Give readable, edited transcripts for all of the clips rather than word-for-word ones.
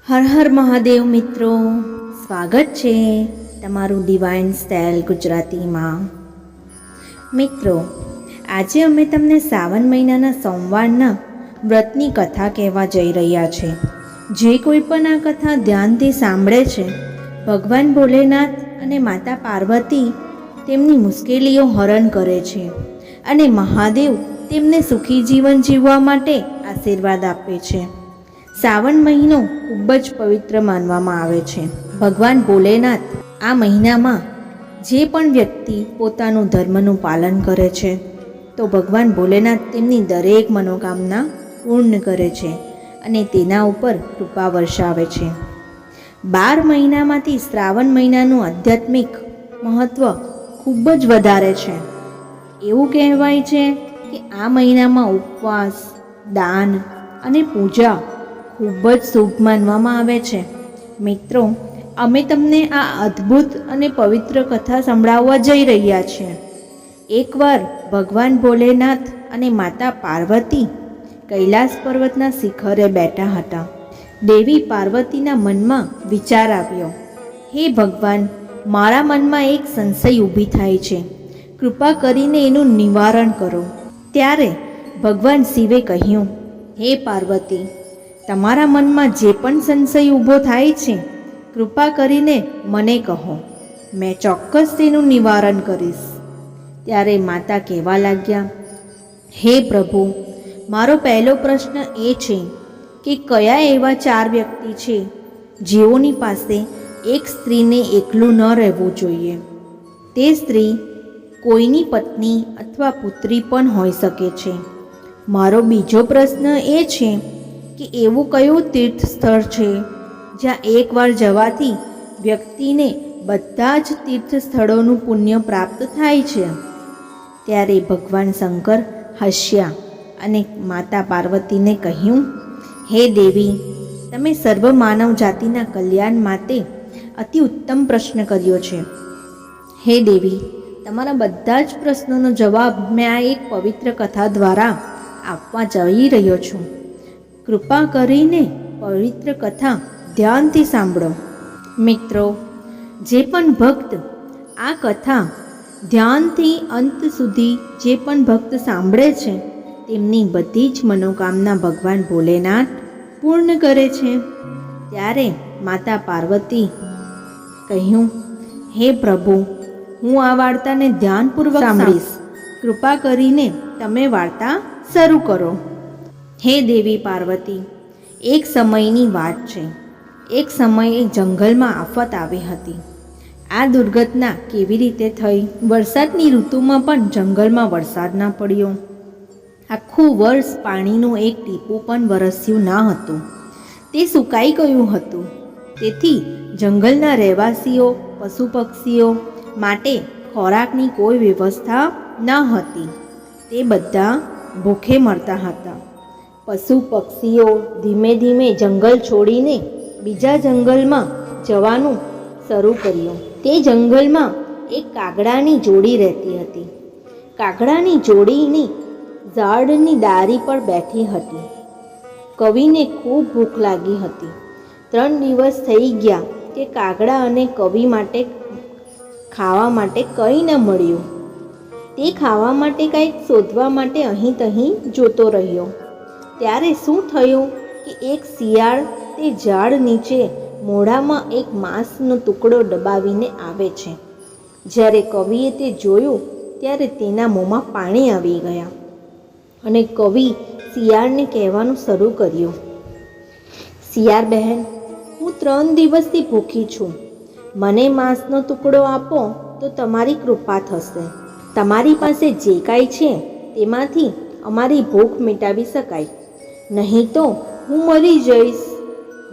હર હર મહાદેવ મિત્રો, સ્વાગત છે તમારું ડિવાઇન સ્ટાઇલ ગુજરાતીમાં. મિત્રો, આજે અમે તમને શ્રાવણ મહિનાના સોમવારના વ્રતની કથા કહેવા જઈ રહ્યા છે. જે કોઈ પણ આ કથા ધ્યાનથી સાંભળે છે, ભગવાન ભોલેનાથ અને માતા પાર્વતી તેમની મુશ્કેલીઓ હરણ કરે છે અને મહાદેવ તેમને સુખી જીવન જીવવા માટે આશીર્વાદ આપે છે. શ્રાવણ મહિનો ખૂબ જ પવિત્ર માનવામાં આવે છે. ભગવાન ભોલેનાથ આ મહિનામાં જે પણ વ્યક્તિ પોતાનું ધર્મનું પાલન કરે છે તો ભગવાન ભોલેનાથ તેમની દરેક મનોકામના પૂર્ણ કરે છે અને તેના ઉપર કૃપા વર્ષાવે છે. 12 મહિનામાંથી શ્રાવણ મહિનાનું આધ્યાત્મિક મહત્ત્વ ખૂબ જ વધારે છે. એવું કહેવાય છે કે આ મહિનામાં ઉપવાસ, દાન અને પૂજા ખૂબ જ શુભ માનવામાં આવે છે. મિત્રો, અમે તમને આ અદ્ભુત અને પવિત્ર કથા સંભળાવવા જઈ રહ્યા છીએ. એકવાર ભગવાન ભોલેનાથ અને માતા પાર્વતી કૈલાસ પર્વતના શિખરે બેઠા હતા. દેવી પાર્વતીના મનમાં વિચાર આવ્યો, હે ભગવાન, મારા મનમાં એક સંશય ઊભી થાય છે, કૃપા કરીને એનું નિવારણ કરો. ત્યારે ભગવાન શિવે કહ્યું, હે પાર્વતી, તમારા મનમાં જે પણ સંશય ઊભો થાય છે, કૃપા કરીને મને કહો, મેં ચોક્કસ તેનું નિવારણ કરીશ. ત્યારે માતા કહેવા લાગ્યા, હે પ્રભુ, મારો પહેલો પ્રશ્ન એ છે કે કયા એવા 4 વ્યક્તિ છે જેઓની પાસે એક સ્ત્રીને એકલું ન રહેવું જોઈએ? તે સ્ત્રી કોઈની પત્ની અથવા પુત્રી પણ હોઈ શકે છે. મારો બીજો પ્રશ્ન એ છે કે એવું કયું તીર્થ સ્થળ છે જ્યાં એકવાર જવાથી વ્યક્તિને બધા જ તીર્થ સ્થળોનું પુણ્ય પ્રાપ્ત થાય છે? ત્યારે ભગવાન શંકર હસ્યા અને માતા પાર્વતીને કહ્યું, હે દેવી, તમે સર્વ માનવ જાતિના કલ્યાણ માટે અતિ ઉત્તમ પ્રશ્ન કર્યો છે. હે દેવી, તમારા બધા જ પ્રશ્નોનો જવાબ મેં આ એક પવિત્ર કથા દ્વારા આપવા જઈ રહ્યો છું. કૃપા કરીને પવિત્ર કથા ધ્યાનથી સાંભળો. મિત્રો, જે પણ ભક્ત આ કથા ધ્યાનથી અંત સુધી જે પણ ભક્ત સાંભળે છે, તેમની બધી જ મનોકામના ભગવાન ભોલેનાથ પૂર્ણ કરે છે. ત્યારે માતા પાર્વતી કહ્યું, હે પ્રભુ, હું આ વાર્તાને ધ્યાનપૂર્વક સાંભળીશ. કૃપા કરીને તમે વાર્તા શરૂ કરો. હે દેવી પાર્વતી, એક સમયની વાત છે. એક સમયે જંગલમાં આફત આવી હતી. આ દુર્ઘટના કેવી રીતે થઈ? વરસાદની ઋતુમાં પણ જંગલમાં વરસાદ ના પડ્યો. આખું વર્ષ પાણીનું એક ટીપું પણ વરસ્યું ન હતું. તે સુકાઈ ગયું હતું. તેથી જંગલના રહેવાસીઓ, પશુ પક્ષીઓ માટે ખોરાકની કોઈ વ્યવસ્થા ન હતી. તે બધા ભૂખે મરતા હતા. પશુ પક્ષીઓ ધીમે ધીમે જંગલ છોડીને બીજા જંગલમાં જવાનું શરૂ કર્યું. તે જંગલમાં એક કાગડાની જોડી રહેતી હતી. કાગડાની જોડીની ઝાડની ડાળી પર બેઠી હતી. કવિને ખૂબ ભૂખ લાગી હતી. 3 દિવસ થઈ ગયા કે કાગડા અને કવિ માટે ખાવા માટે કંઈ ન મળ્યું. તે ખાવા માટે કંઈક શોધવા માટે અહીં તહીં જોતો રહ્યો. ત્યારે શું થયું કે એક શિયાળ તે ઝાડ નીચે મોઢામાં એક માંસનો ટુકડો દબાવીને આવે છે. જ્યારે કવિએ તે જોયું ત્યારે તેના મોંમાં પાણી આવી ગયા અને કવિ શિયાળને કહેવાનું શરૂ કર્યું, શિયાળ બહેન, હું 3 દિવસથી ભૂખી છું. મને માંસનો ટુકડો આપો તો તમારી કૃપા થશે. તમારી પાસે જે કાંઈ છે તેમાંથી અમારી ભૂખ મિટાવી શકાય, નહીં તો હું મરી જઈશ.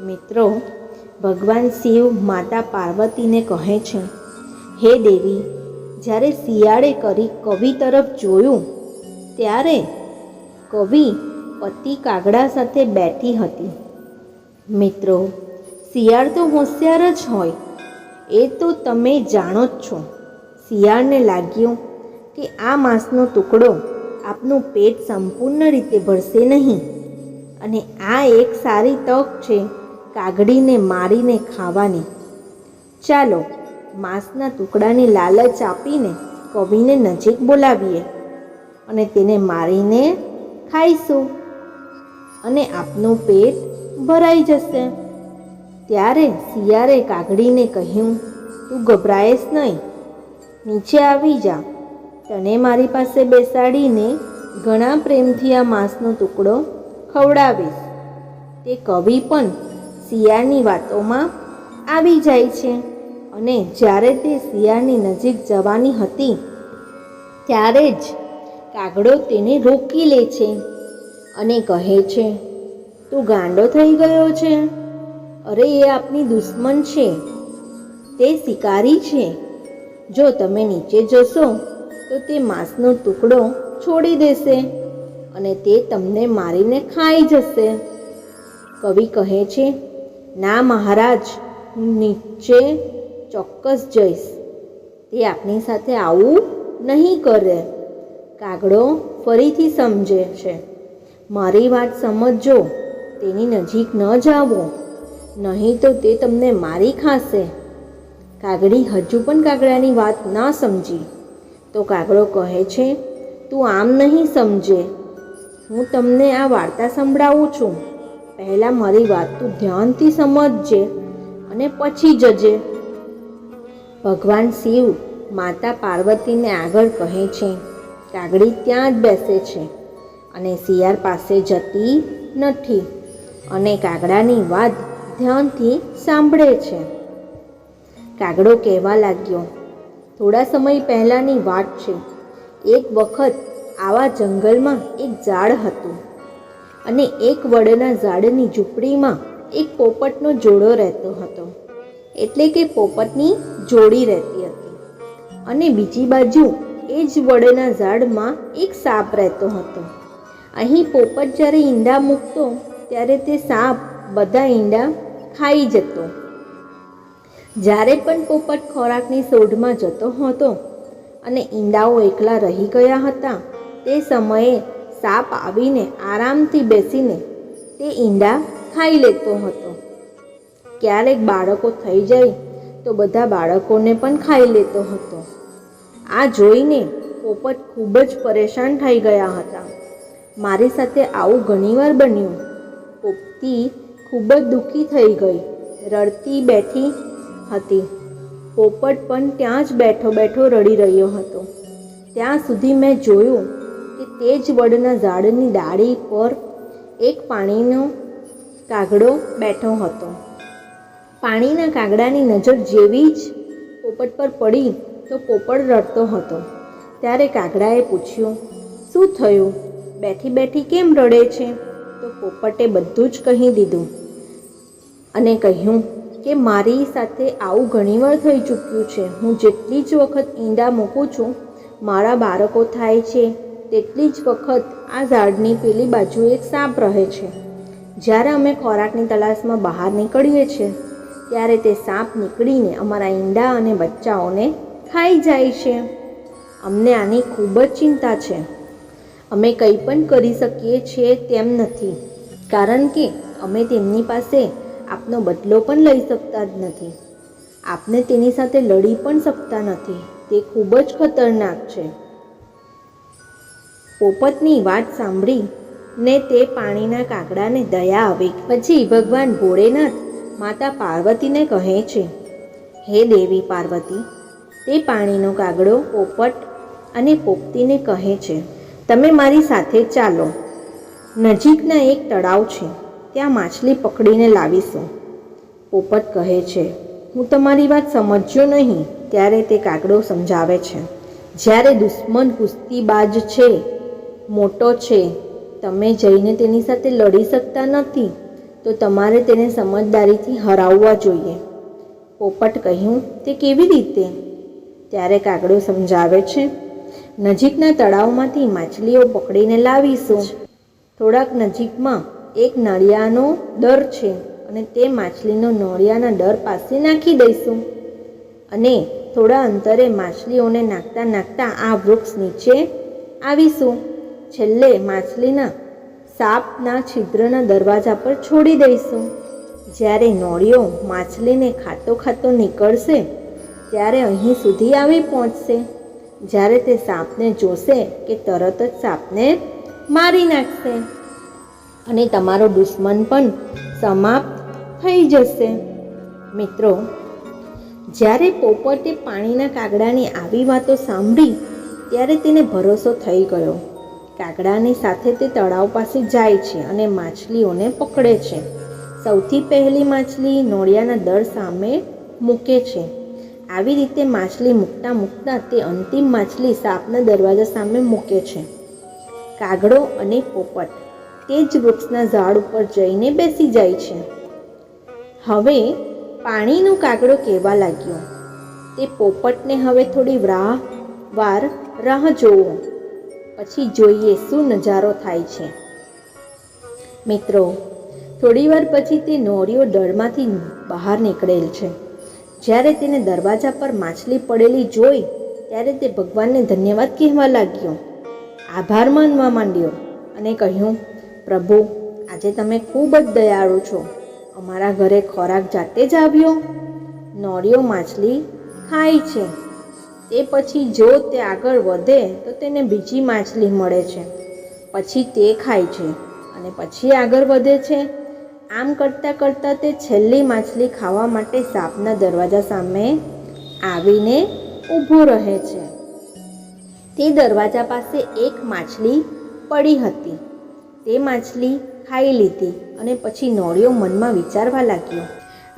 મિત્રો, ભગવાન શિવ માતા પાર્વતીને કહે છે, હે દેવી, જ્યારે શિયાળે કવિ તરફ જોયું ત્યારે કવિ પતિ કાગડા સાથે બેઠી હતી. મિત્રો, શિયાળ તો હોશિયાર જ હોય, એ તો તમે જાણો જ છો. શિયાળને લાગ્યું કે આ માંસનો ટુકડો આપનું પેટ સંપૂર્ણ રીતે ભરશે નહીં અને આ એક સારી તક છે કાગડીને મારીને ખાવાની. ચાલો માંસના ટુકડાની લાલચ આપીને કવિને નજીક બોલાવીએ અને તેને મારીને ખાઈશું અને આપનું પેટ ભરાઈ જશે. ત્યારે શિયાળે કાગડીને કહ્યું, તું ગભરાઈશ નહીં, નીચે આવી જા. તને મારી પાસે બેસાડીને ઘણા પ્રેમથી આ માંસનો ટુકડો ખવડાવીશ. તે કવિ પણ શિયાળની વાતોમાં આવી જાય છે અને જ્યારે તે શિયાળની નજીક જવાની હતી ત્યારે જ કાગડો તેને રોકી લે છે અને કહે છે, તું ગાંડો થઈ ગયો છે? અરે એ આપની દુશ્મન છે, તે શિકારી છે. જો તમે નીચે જશો તો તે માંસનો ટુકડો છોડી દેશે અને તે તમને મારીને ખાઈ જશે. કવિ કહે છે, ના મહારાજ, હું નીચે ચોક્કસ જઈશ. તે આપની સાથે આવું નહીં કરે. કાગડો ફરીથી સમજે છે, મારી વાત સમજજો, તેની નજીક ન જાવો, નહીં તો તે તમને મારી ખાશે. કાગડી હજુ પણ કાગડાની વાત ના સમજી તો કાગડો કહે છે, તું આમ નહીં સમજે, હું તમને આ વાર્તા સંભળાવું છું. પહેલાં મારી વાત તું ધ્યાનથી સમજજે અને પછી જજે. ભગવાન શિવ માતા પાર્વતીને આગળ કહે છે. કાગડી ત્યાં જ બેસે છે અને શિયાળ પાસે જતી નથી અને કાગડાની વાત ધ્યાનથી સાંભળે છે. કાગડો કહેવા લાગ્યો, થોડા સમય પહેલાંની વાત છે. એક વખત આવા જંગલમાં એક ઝાડ હતું અને એક વડના ઝાડની ઝૂંપડીમાં એક પોપટનો જોડો રહેતો હતો. એટલે કે પોપટની જોડી રહેતી હતી અને બીજી બાજુ એ જ વડના ઝાડમાં એક સાપ રહેતો હતો. અહીં પોપટ જ્યારે ઈંડા મૂકતો ત્યારે તે સાપ બધા ઈંડા ખાઈ જતો. જ્યારે પણ પોપટ ખોરાકની શોધમાં જતો હતો અને ઈંડાઓ એકલા રહી ગયા હતા તે સમયે સાપ આવીને આરામથી બેસીને તે ઈંડા ખાઈ લેતો હતો. ક્યારેક બાળકો થઈ જાય તો બધા બાળકોને પણ ખાઈ લેતો હતો. આ જોઈને પોપટ ખૂબ જ પરેશાન થઈ ગયા હતા. મારી સાથે આવું ઘણીવાર બન્યું. પોપટી ખૂબ જ દુઃખી થઈ ગઈ, રડતી બેઠી હતી. પોપટ પણ ત્યાં જ બેઠો બેઠો રડી રહ્યો હતો. ત્યાં સુધી મેં જોયું કે તે જ વડના ઝાડની ડાળી પર એક પાણીનો કાગડો બેઠો હતો. પાણીના કાગડાની નજર જેવી જ પોપટ પર પડી તો પોપટ રડતો હતો. ત્યારે કાગડાએ પૂછ્યું, શું થયું? બેઠી બેઠી કેમ રડે છે? તો પોપટે બધું જ કહી દીધું અને કહ્યું કે મારી સાથે આવું ઘણીવાર થઈ ચૂક્યું છે. હું જેટલી જ વખત ઈંડા મૂકું છું મારા બાળકો થાય છે તેટલી જ વખત આ ઝાડની પેલી બાજુ એક સાપ રહે છે. જ્યારે અમે ખોરાકની તલાશમાં બહાર નીકળીએ છીએ ત્યારે તે સાપ નીકળીને અમારા ઈંડા અને બચ્ચાઓને ખાઈ જાય છે. અમને આની ખૂબ જ ચિંતા છે. અમે કંઈ પણ કરી શકીએ છીએ તેમ નથી, કારણ કે અમે તેમની પાસે આપનો બદલો પણ લઈ શકતા જ નથી. આપને તેની સાથે લડી પણ શકતા નથી. તે ખૂબ જ ખતરનાક છે. પોપટની વાત સાંભળીને તે પાણીના કાગડાને દયા આવી. પછી ભગવાન ભોળેનાથ માતા પાર્વતીને કહે છે, હે દેવી પાર્વતી, તે પાણીનો કાગડો પોપટ અને પોપટીને કહે છે, તમે મારી સાથે ચાલો. નજીકના એક તળાવ છે, ત્યાં માછલી પકડીને લાવીશું. પોપટ કહે છે, હું તમારી વાત સમજ્યો નહીં. ત્યારે તે કાગડો સમજાવે છે, જ્યારે દુશ્મન કુસ્તીબાજ છે, મોટો છે, તમે જઈને તેની સાથે લડી શકતા નથી તો તમારે તેને સમજદારીથી હરાવવા જોઈએ. પોપટ કહ્યું, તે કેવી રીતે? ત્યારે કાગડો સમજાવે છે, નજીકના તળાવમાંથી માછલીઓ પકડીને લાવીશું. થોડાક નજીકમાં એક નળિયાનો દર છે અને તે માછલીનો નળિયાના દર પાસે નાખી દઈશું અને થોડા અંતરે માછલીઓને નાખતા નાખતા આ વૃક્ષ નીચે આવીશું. છેલ્લે માછલીના સાપના છિદ્રના દરવાજા પર છોડી દઈશું. જ્યારે નોળિયો માછલીને ખાતો ખાતો નીકળશે ત્યારે અહીં સુધી આવી પહોંચશે. જ્યારે તે સાપને જોશે કે તરત જ સાપને મારી નાખશે અને તમારો દુશ્મન પણ સમાપ્ત થઈ જશે. મિત્રો, જ્યારે પોપટે પાણીના કાગડાની આવી વાતો સાંભળી ત્યારે તેને ભરોસો થઈ ગયો. કાગડાની સાથે તે તળાવ પાસે જાય છે અને માછલીઓને પકડે છે. સૌથી પહેલી માછલી નોળિયાના દર સામે મૂકે છે. આવી રીતે માછલી મૂકતા મૂકતા તે અંતિમ માછલી સાપના દરવાજા સામે મૂકે છે. કાગડો અને પોપટ તે જ વૃક્ષના ઝાડ ઉપર જઈને બેસી જાય છે. હવે પાણીનો કાગડો કહેવા લાગ્યો, તે પોપટને હવે થોડી વાર રાહ જોવો, પછી જોઈએ શું નજારો થાય છે. મિત્રો, થોડીવાર પછી તે નોળિયો દળમાંથી બહાર નીકળેલ છે. જ્યારે તેને દરવાજા પર માછલી પડેલી જોઈ ત્યારે તે ભગવાનને ધન્યવાદ કહેવા લાગ્યો, આભાર માનવા માંડ્યો અને કહ્યું, પ્રભુ, આજે તમે ખૂબ જ દયાળુ છો. અમારા ઘરે ખોરાક જાતે જ આવ્યો. નોળિયો માછલી ખાય છે. તે પછી જો તે આગળ વધે તો તેને બીજી માછલી મળે છે. પછી તે ખાય છે અને પછી આગળ વધે છે. આમ કરતાં કરતાં તે છેલ્લી માછલી ખાવા માટે સાપના દરવાજા સામે આવીને ઊભો રહે છે. તે દરવાજા પાસે એક માછલી પડી હતી. તે માછલી ખાઈ લીધી અને પછી નોળિયો મનમાં વિચારવા લાગ્યો,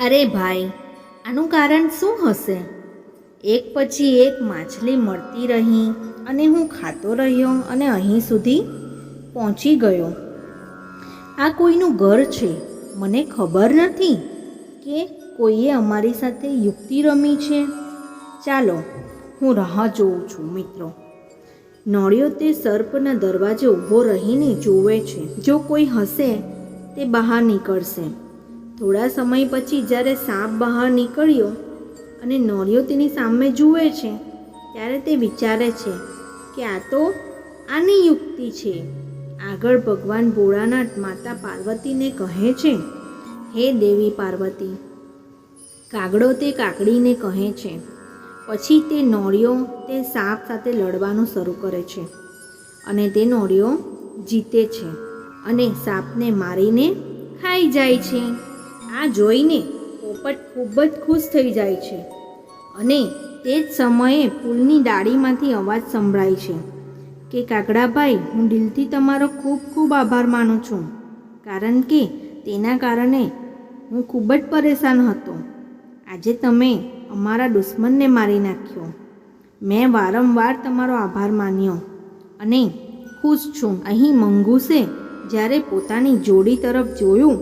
અરે ભાઈ, આનું કારણ શું હશે? એક પછી એક માછલી મળતી રહી અને હું ખાતો રહ્યો અને અહીં સુધી પહોંચી ગયો. આ કોઈનું ઘર છે. મને ખબર નથી કે કોઈએ અમારી સાથે યુક્તિ રમી છે. ચાલો, હું રાહ જોઉં છું. મિત્રો, નોળિયો તે સર્પના દરવાજે ઊભો રહીને જોવે છે. જો કોઈ હશે તે બહાર નીકળશે. થોડા સમય પછી જ્યારે સાપ બહાર નીકળ્યો અને નોળિયો તેની સામે જુએ છે ત્યારે તે વિચારે છે કે આ તો આની યુક્તિ છે. આગળ ભગવાન ભોળાનાથ માતા પાર્વતીને કહે છે, હે દેવી પાર્વતી. કાગડો તે કાકડીને કહે છે. પછી તે નોળિયો તે સાપ સાથે લડવાનું શરૂ કરે છે અને તે નોળિયો જીતે છે અને સાપને મારીને ખાઈ જાય છે. આ જોઈને પોપટ ખૂબ જ ખુશ થઈ જાય છે અને તે જ સમયે ફૂલની ડાળીમાંથી અવાજ સંભળાય છે કે કાગડાભાઈ, હું દિલથી તમારો ખૂબ ખૂબ આભાર માનું છું, કારણ કે તેના કારણે હું ખૂબ જ પરેશાન હતો. આજે તમે અમારા દુશ્મનને મારી નાખ્યો. મેં વારંવાર તમારો આભાર માન્યો અને ખુશ છું. અહીં મંગૂસે જ્યારે પોતાની જોડી તરફ જોયું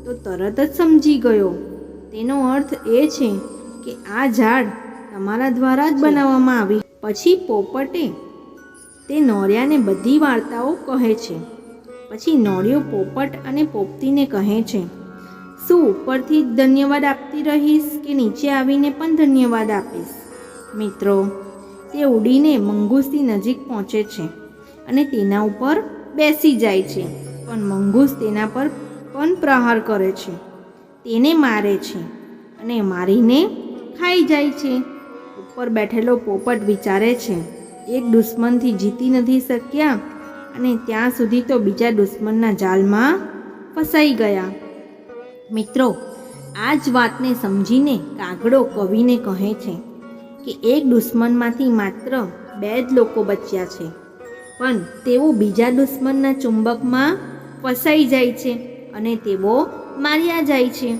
તો તરત જ સમજી ગયો. તેનો અર્થ એ છે કે આ ઝાડ તમારા દ્વારા જ બનાવવામાં આવી. પછી પોપટે તે નોળિયાને બધી વાર્તાઓ કહે છે. પછી નોળિયો પોપટ અને પોપટીને કહે છે, શું ઉપરથી જ ધન્યવાદ આપતી રહીશ કે નીચે આવીને પણ ધન્યવાદ આપીશ? મિત્રો, તે ઉડીને મંગૂસની નજીક પહોંચે છે અને તેના ઉપર બેસી જાય છે. પણ મંગૂસ તેના પર પણ પ્રહાર કરે છે, તેને મારે છે અને મારીને ખાઈ જાય છે. ઉપર બેઠેલો પોપટ વિચારે છે, એક દુશ્મનથી જીતી નથી શક્યા અને ત્યાં સુધી તો બીજા દુશ્મનના જાલમાં ફસાઈ ગયા. મિત્રો, આ જ વાતને સમજીને કાગડો કવિને કહે છે કે એક દુશ્મનમાંથી માત્ર 2 જ લોકો બચ્યા છે, પણ તેઓ બીજા દુશ્મનના ચુંબકમાં ફસાઈ જાય છે અને તેઓ માર્યા જાય છે,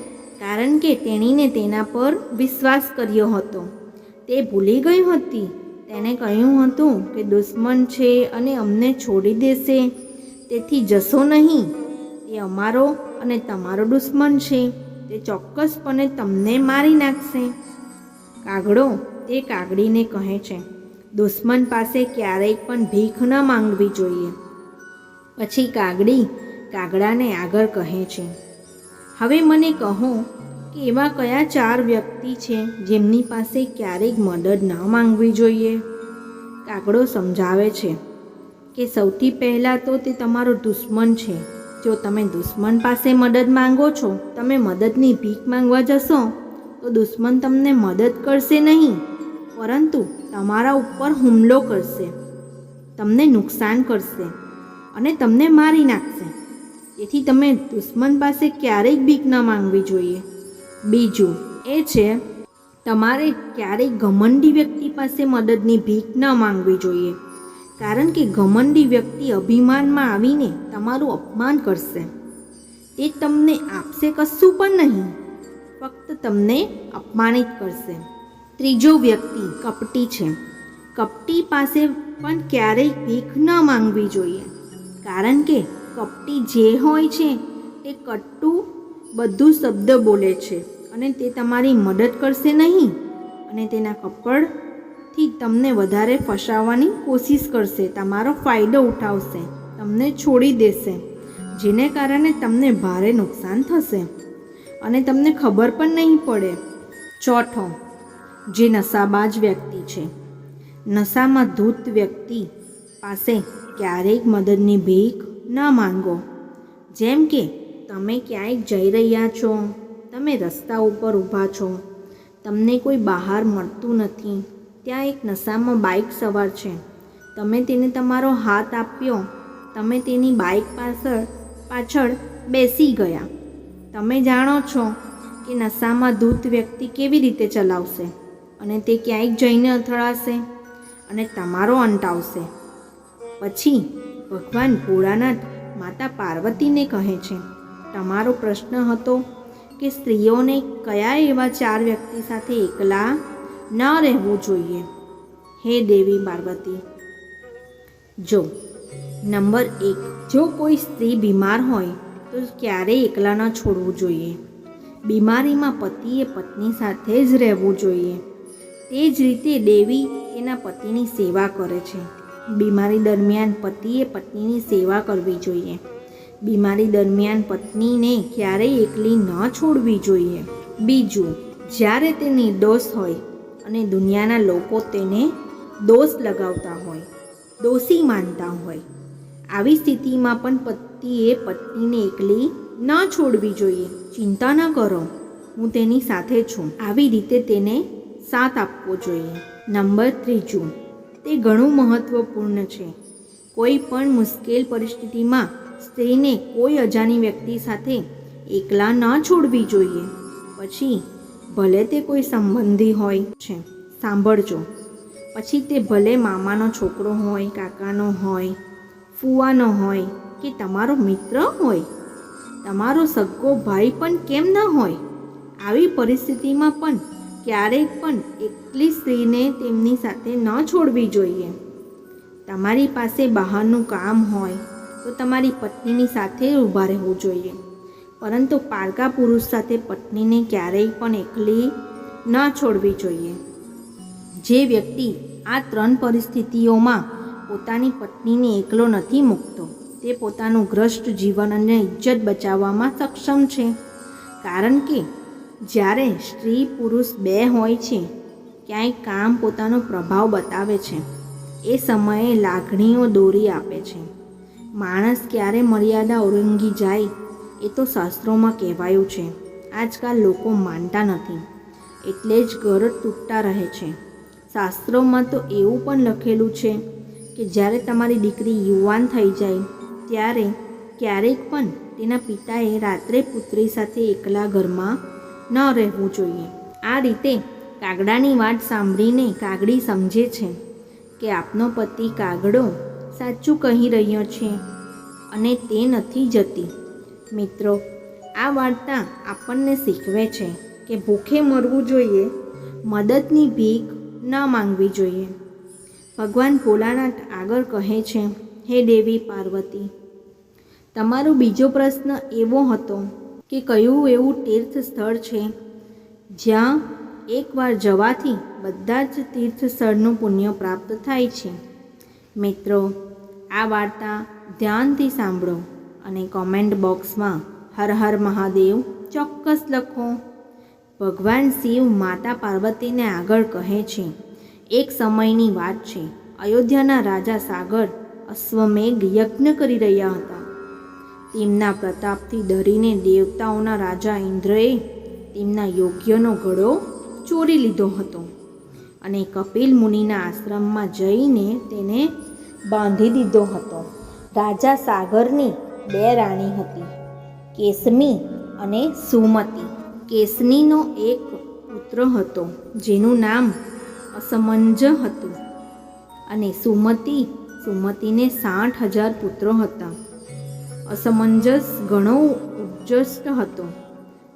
કારણ કે તેણીને તેના પર વિશ્વાસ કર્યો હતો. તે ભૂલી ગઈ હતી. તેણે કહ્યું હતું કે દુશ્મન છે અને અમને છોડી દેશે, તેથી જશો નહીં. તે અમારો અને તમારો દુશ્મન છે. તે ચોક્કસપણે તમને મારી નાખશે. કાગડો તે કાગડીને કહે છે, દુશ્મન પાસે ક્યારેય પણ ભીખ ન માંગવી જોઈએ. પછી કાગડી કાગડાને આગળ કહે છે, હવે મને કહો કે એવા કયા 4 વ્યક્તિ છે જેમની પાસે ક્યારેય મદદ ન માંગવી જોઈએ? કાગડો સમજાવે છે કે સૌથી પહેલાં તો તે તમારો દુશ્મન છે, જો તમે દુશ્મન પાસે મદદ માંગો છો, તમે મદદની ભીખ માંગવા જશો તો દુશ્મન તમને મદદ કરશે નહીં, પરંતુ તમારા ઉપર હુમલો કરશે, તમને નુકસાન કરશે અને તમને મારી નાખશે. તેથી તમે દુશ્મન પાસે ક્યારેય ભીખ ન માંગવી જોઈએ. બીજું એ છે, તમારે ક્યારેય ઘમંડી વ્યક્તિ પાસે મદદની ભીખ ન માંગવી જોઈએ, કારણ કે ઘમંડી વ્યક્તિ અભિમાનમાં આવીને તમારું અપમાન કરશે. તે તમને આપશે કશું પણ નહીં, ફક્ત તમને અપમાનિત કરશે. ત્રીજો વ્યક્તિ કપટી છે. કપટી પાસે પણ ક્યારેય ભીખ ન માંગવી જોઈએ, કારણ કે કપટી જે હોય છે તે કટુ બધું શબ્દ બોલે છે અને તે તમારી મદદ કરશે નહીં અને તેના કપડથી તમને વધારે ફસાવવાની કોશિશ કરશે, તમારો ફાયદો ઉઠાવશે, તમને છોડી દેશે, જેને કારણે તમને ભારે નુકસાન થશે અને તમને ખબર પણ નહીં પડે. ચોથો, જે નશાબાજ વ્યક્તિ છે. નશામાં ધૂત વ્યક્તિ પાસે ક્યારેય મદદની ભીખ ન માંગો. જેમ કે તમે ક્યાંય જઈ રહ્યા છો, તમે રસ્તા ઉપર ઊભા છો, તમને કોઈ બહાર મળતું નથી, ત્યાં એક નશામાં બાઇક સવાર છે, તમે તેને તમારો હાથ આપ્યો, તમે તેની બાઇક પાછળ બેસી ગયા. તમે જાણો છો કે નશામાં ધૂત વ્યક્તિ કેવી રીતે ચલાવશે અને તે ક્યાંય જઈને અથડાશે અને તમારો અંત આવશે. પછી ભગવાન ભોળાનાથ માતા પાર્વતીને કહે છે, તમારો પ્રશ્ન હતો કે સ્ત્રીઓને કયા એવા 4 વ્યક્તિ સાથે એકલા ન રહેવું જોઈએ. હે દેવી પાર્વતી, જો નંબર 1, જો કોઈ સ્ત્રી બીમાર હોય તો ક્યારેય એકલા ન છોડવું જોઈએ. બીમારીમાં પતિએ પત્ની સાથે જ રહેવું જોઈએ. તે જ રીતે દેવી તેના પતિની સેવા કરે છે. બીમારી દરમિયાન પતિએ પત્નીની સેવા કરવી જોઈએ. બીમારી દરમિયાન પત્નીને ક્યારેય એકલી ન છોડવી જોઈએ. બીજું, જ્યારે તે નિર્દોષ હોય અને દુનિયાના લોકો તેને દોષ લગાવતા હોય, દોષી માનતા હોય, આવી સ્થિતિમાં પણ પતિએ પત્નીને એકલી ન છોડવી જોઈએ. ચિંતા ન કરો, હું તેની સાથે છું, આવી રીતે તેને સાથ આપવો જોઈએ. નંબર 3, તે ઘણું મહત્ત્વપૂર્ણ છે. કોઈ પણ મુશ્કેલ પરિસ્થિતિમાં સ્ત્રીને કોઈ અજાણી વ્યક્તિ સાથે એકલા ન છોડવી જોઈએ. પછી ભલે તે કોઈ સંબંધી હોય છે, સાંભળજો, પછી તે ભલે મામાનો છોકરો હોય, કાકાનો હોય, ફુવાનો હોય કે તમારો મિત્ર હોય, તમારો સગ્ગો ભાઈ પણ કેમ ન હોય, આવી પરિસ્થિતિમાં પણ ક્યારેય પણ એકલી સ્ત્રીને તેમની સાથે ન છોડવી જોઈએ. તમારી પાસે બહારનું કામ હોય તો તમારી પત્નીની સાથે ઊભા રહેવું જોઈએ, પરંતુ પારકા પુરુષ સાથે પત્નીને ક્યારેય પણ એકલી ન છોડવી જોઈએ. જે વ્યક્તિ આ 3 પરિસ્થિતિઓમાં પોતાની પત્નીને એકલો નથી મૂકતો, તે પોતાનું ગ્રસ્ત જીવન અને ઇજ્જત બચાવવામાં સક્ષમ છે. કારણ કે જ્યારે સ્ત્રી પુરુષ 2 હોય છે, ક્યાંય કામ પોતાનો પ્રભાવ બતાવે છે, એ સમયે લાગણીઓ દોરી આપે છે. માણસ ક્યારે મર્યાદા ઓળંગી જાય એ તો શાસ્ત્રોમાં કહેવાયું છે. આજકાલ લોકો માનતા નથી, એટલે જ ઘર તૂટતા રહે છે. શાસ્ત્રોમાં તો એવું પણ લખેલું છે કે જ્યારે તમારી દીકરી યુવાન થઈ જાય ત્યારે ક્યારેક પણ તેના પિતાએ રાત્રે પુત્રી સાથે એકલા ઘરમાં ન રહેવું જોઈએ. આ રીતે કાગડાની વાત સાંભળીને કાગડી સમજે છે કે આપનો પતિ કાગડો સાચું કહી રહ્યો છે અને તે નથી જતી. મિત્રો, આ વાર્તા આપણને શીખવે છે કે ભૂખે મરવું જોઈએ, મદદની ભીખ ન માંગવી જોઈએ. ભગવાન ભોલાનાથ આગળ કહે છે, હે દેવી પાર્વતી, તમારો બીજો પ્રશ્ન એવો હતો કે કયું એવું તીર્થ સ્થળ છે જ્યાં એકવાર જવાથી બધા જ તીર્થ સ્થળનું પુણ્ય પ્રાપ્ત થાય છે. મિત્રો, આ વાર્તા ધ્યાનથી સાંભળો અને કોમેન્ટ બોક્સમાં હર હર મહાદેવ ચોક્કસ લખો. ભગવાન શિવ માતા પાર્વતીને આગળ કહે છે, એક સમયની વાત છે, અયોધ્યાના રાજા સાગર અશ્વમેઘ યજ્ઞ કરી રહ્યા હતા. તેમના પ્રતાપથી ડરીને દેવતાઓના રાજા ઇન્દ્રએ તેમના યજ્ઞનો ઘડો ચોરી લીધો હતો અને કપિલ મુનિના આશ્રમમાં જઈને તેને બાંધી દીધો હતો. રાજા સાગરની 2 રાણી હતી, કેસમી અને સુમતી. કેસનીનો એક પુત્ર હતો જેનું નામ અસમંજ હતું અને સુમતીને 60,000 પુત્રો હતા. અસમંજસ ઘણો ઉદ્ધષ્ટ હતો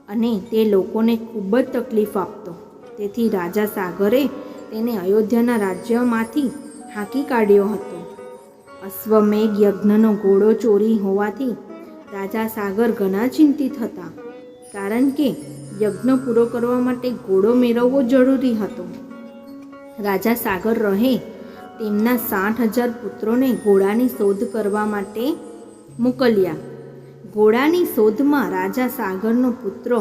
અને તે લોકોને ખૂબ જ તકલીફ આપતો. તેથી રાજા સાગરે તેને અયોધ્યાના રાજ્યમાંથી હાંકી કાઢ્યો હતો. અશ્વમેઘ યજ્ઞનો ઘોડો ચોરી હોવાથી રાજા સાગર ઘણા ચિંતિત હતા, કારણ કે યજ્ઞ પૂરો કરવા માટે ઘોડો મેળવવો જરૂરી હતો. રાજા સાગર રહે તેમના 60,000 પુત્રોને ઘોડાની શોધ કરવા માટે મોકલ્યા. ઘોડાની શોધમાં રાજા સાગરનો પુત્ર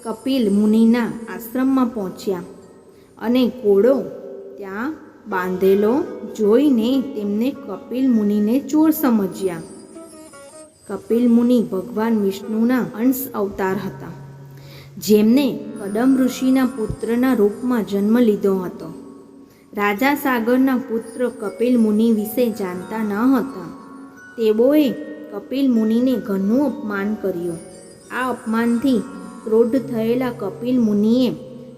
કપિલ મુનિના આશ્રમમાં પહોંચ્યા અને ઘોડો ત્યાં બાંધેલો જોઈને તેમને કપિલ મુનિને ચોર સમજ્યા. કપિલ મુનિ ભગવાન વિષ્ણુના અંશ અવતાર હતા, જેમને કદમ ઋષિના પુત્રના રૂપમાં જન્મ લીધો હતો. રાજા સાગરના પુત્ર કપિલ મુનિ વિશે જાણતા ન હતા. તેઓએ કપિલ મુનિને ઘણું અપમાન કર્યું. આ અપમાનથી ક્રોધ થયેલા કપિલ મુનિએ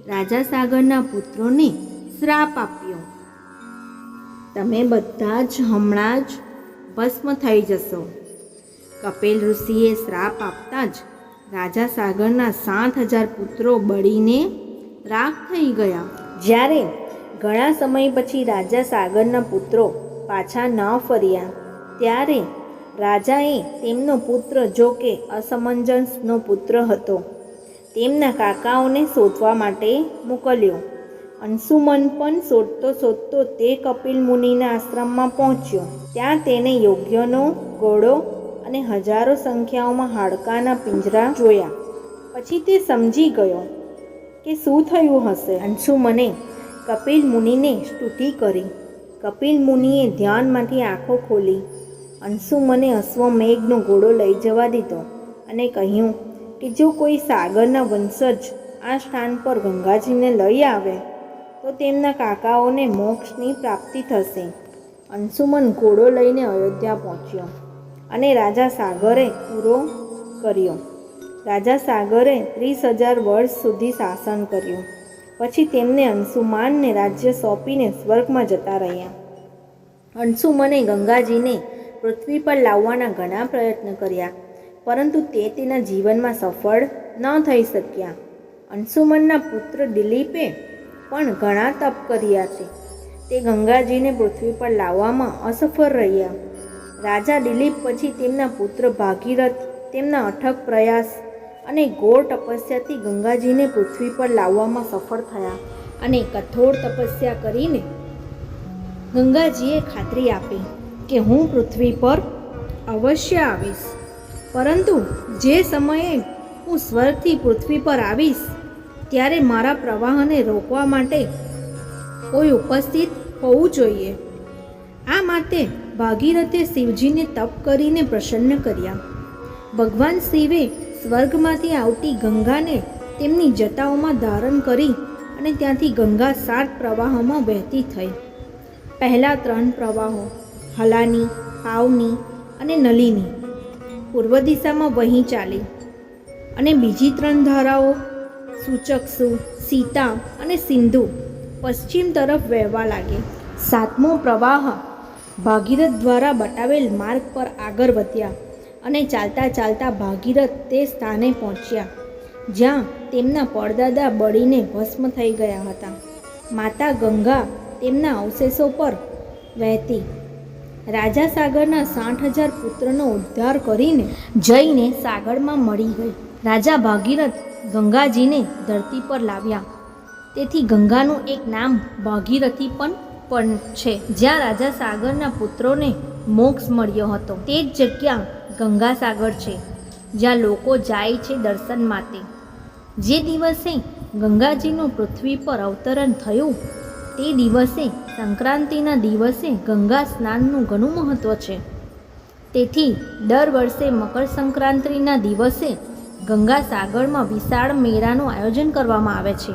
રાજા સાગરના પુત્રોને શ્રાપ આપ્યો. તમે બધા જ હમણાં જ ભસ્મ થઈ જશો. કપિલ ઋષિએ શ્રાપ આપતા જ રાજા સાગરના 60,000 પુત્રો બળીને રાખ થઈ ગયા. જ્યારે ઘણા સમય પછી રાજા સાગરના પુત્રો પાછા ન ફર્યા, ત્યારે રાજાએ તેમનો પુત્ર, જો કે અસમંજસનો પુત્ર હતો, તેમના કાકાઓને શોધવા માટે મોકલ્યો. અંશુમન પણ શોધતો તે કપિલ મુનિના આશ્રમમાં પહોંચ્યો. ત્યાં તેને યજ્ઞનો ઘોડો અને હજારો સંખ્યાઓમાં હાડકાના પિંજરા જોયા. પછી તે સમજી ગયો કે શું થયું હશે. અંશુમને કપિલ મુનિને સ્તુતિ કરી. કપિલ મુનિએ ધ્યાનમાંથી આંખો ખોલી અંશુમને અશ્વમેઘનો ઘોડો લઈ જવા દીધો અને કહ્યું કે જો કોઈ સાગરના વંશજ આ સ્થાન પર ગંગાજીને લઈ આવે તો તેમના કાકાઓને મોક્ષની પ્રાપ્તિ થશે. અંશુમન ઘોડો લઈને અયોધ્યા પહોંચ્યો અને રાજા સાગરે પૂરો કર્યો. રાજા સાગરે 30,000 વર્ષ સુધી શાસન કર્યું. પછી તેમને અંશુમાનને રાજ્ય સોંપીને સ્વર્ગમાં જતા રહ્યા. અંશુમને ગંગાજીને પૃથ્વી પર લાવવાના ઘણા પ્રયત્ન કર્યા, પરંતુ તે તેના જીવનમાં સફળ ન થઈ શક્યા. અંશુમનના પુત્ર દિલીપે પણ ઘણા તપ કર્યા છે. તે ગંગાજીને પૃથ્વી પર લાવવામાં અસફળ રહ્યા. રાજા દિલીપ પછી તેમના પુત્ર ભાગીરથ તેમના અથક પ્રયાસ અને ઘોર તપસ્યાથી ગંગાજીને પૃથ્વી પર લાવવામાં સફળ થયા અને કઠોર તપસ્યા કરીને ગંગાજીએ ખાતરી આપી કે હું પૃથ્વી પર અવશ્ય આવીશ, પરંતુ જે સમયે હું સ્વર્ગથી પૃથ્વી પર આવીશ ત્યારે મારા પ્રવાહને રોકવા માટે કોઈ ઉપસ્થિત હોવું જોઈએ. આ માટે ભાગીરથે શિવજીને તપ કરીને પ્રસન્ન કર્યા. ભગવાન શિવે સ્વર્ગમાંથી આવતી ગંગાને તેમની જટાઓમાં ધારણ કરી અને ત્યાંથી ગંગા 7 પ્રવાહોમાં વહેતી થઈ. પહેલા 3 પ્રવાહો હલાની, પાવની અને નલિની પૂર્વ દિશામાં વહી ચાલી અને બીજી 3 ધારાઓ સૂચકસુ, સીતા અને સિંધુ પશ્ચિમ તરફ વહેવા લાગે. 7મો પ્રવાહ ભાગીરથ દ્વારા બતાવેલ માર્ગ પર આગળ વધ્યા અને ચાલતા ચાલતા ભાગીરથ તે સ્થાને પહોંચ્યા જ્યાં તેમના પરદાદા બળીને ભસ્મ થઈ ગયા હતા. માતા ગંગા તેમના અવશેષો પર વહેતી રાજા સાગરના 60,000 પુત્રનો ઉદ્ધાર કરીને જઈને સાગરમાં મળી ગઈ. રાજા ભાગીરથ ગંગાજીને ધરતી પર લાવ્યા. તેથી ગંગાનું એક નામ ભાગીરથી પણ છે. જ્યાં રાજા સાગરના પુત્રોને મોક્ષ મળ્યો હતો તે જ જગ્યા ગંગા સાગર છે, જ્યાં લોકો જાય છે દર્શન માટે. જે દિવસે ગંગાજીનું પૃથ્વી પર અવતરણ થયું તે દિવસે સંક્રાંતિના દિવસે ગંગા સ્નાનનું ઘણું મહત્ત્વ છે. તેથી દર વર્ષે મકર સંક્રાંતિના દિવસે ગંગાસાગરમાં વિશાળ મેળાનું આયોજન કરવામાં આવે છે.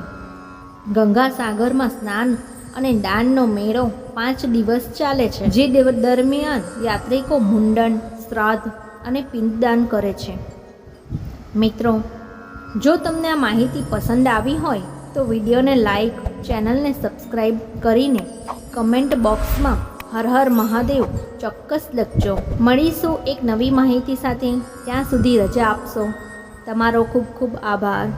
ગંગાસાગરમાં સ્નાન અને દાનનો મેળો 5 દિવસ ચાલે છે, જે દરમિયાન યાત્રિકો મુંડન, શ્રાદ્ધ અને પિંડદાન કરે છે. મિત્રો, જો તમને આ માહિતી પસંદ આવી હોય તો વિડીયોને લાઈક, ચેનલને સબસ્ક્રાઈબ કરીને કમેન્ટ બોક્સમાં હર હર મહાદેવ ચોક્કસ લખજો. મળીશું એક નવી માહિતી સાથે. ત્યાં સુધી રજા આપશો. તમારો ખૂબ ખૂબ આભાર.